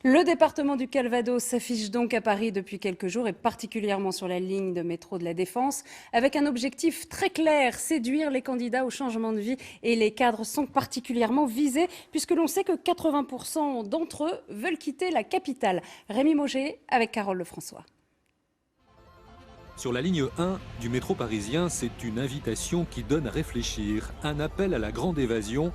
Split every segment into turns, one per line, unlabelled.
Le département du Calvados s'affiche donc à Paris depuis quelques jours et particulièrement sur la ligne de métro de la Défense avec un objectif très clair, séduire les candidats au changement de vie. Et les cadres sont particulièrement visés puisque l'on sait que 80% d'entre eux veulent quitter la capitale. Rémi Mauger avec Carole Lefrançois.
Sur la ligne 1 du métro parisien, c'est une invitation qui donne à réfléchir, un appel à la grande évasion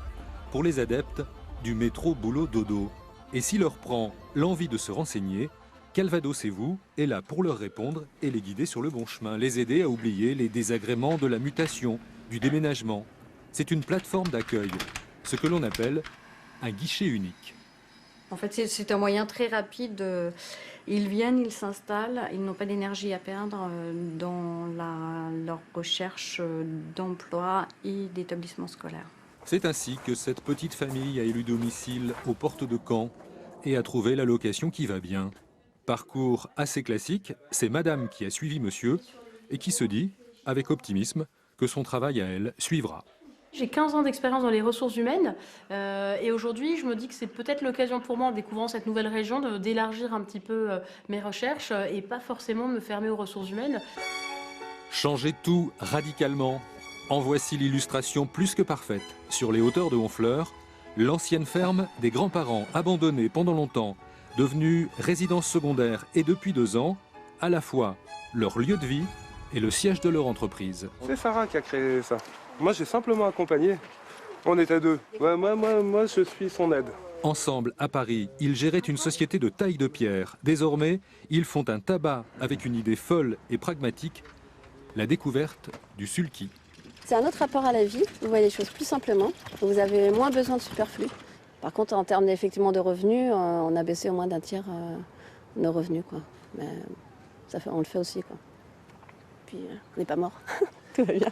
pour les adeptes du métro boulot dodo. Et s'il leur prend l'envie de se renseigner, Calvados et vous est là pour leur répondre et les guider sur le bon chemin, les aider à oublier les désagréments de la mutation, du déménagement. C'est une plateforme d'accueil, ce que l'on appelle un guichet unique.
En fait, c'est un moyen très rapide. Ils viennent, ils s'installent, ils n'ont pas d'énergie à perdre dans leur recherche d'emploi et d'établissement scolaire.
C'est ainsi que cette petite famille a élu domicile aux portes de Caen et a trouvé la location qui va bien. Parcours assez classique, c'est madame qui a suivi monsieur et qui se dit, avec optimisme, que son travail à elle suivra.
J'ai 15 ans d'expérience dans les ressources humaines et aujourd'hui je me dis que c'est peut-être l'occasion pour moi en découvrant cette nouvelle région d'élargir un petit peu mes recherches et pas forcément me fermer aux ressources humaines.
Changer tout radicalement. En voici l'illustration plus que parfaite. Sur les hauteurs de Honfleur, l'ancienne ferme des grands-parents abandonnée pendant longtemps, devenue résidence secondaire et depuis 2 ans, à la fois leur lieu de vie et le siège de leur entreprise.
C'est Sarah qui a créé ça. Moi, j'ai simplement accompagné. On était 2. Moi, je suis son aide.
Ensemble, à Paris, ils géraient une société de taille de pierre. Désormais, ils font un tabac avec une idée folle et pragmatique, la découverte du sulky.
C'est un autre rapport à la vie, vous voyez les choses plus simplement, vous avez moins besoin de superflu. Par contre, en termes effectivement de revenus, on a baissé au moins d'1/3 nos revenus, quoi. Mais on le fait aussi, quoi. Puis on n'est pas mort, tout va bien.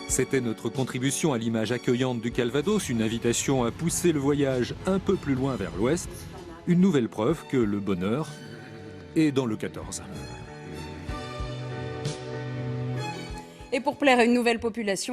C'était notre contribution à l'image accueillante du Calvados, une invitation à pousser le voyage un peu plus loin vers l'ouest, une nouvelle preuve que le bonheur est dans le 14.
Et pour plaire à une nouvelle population,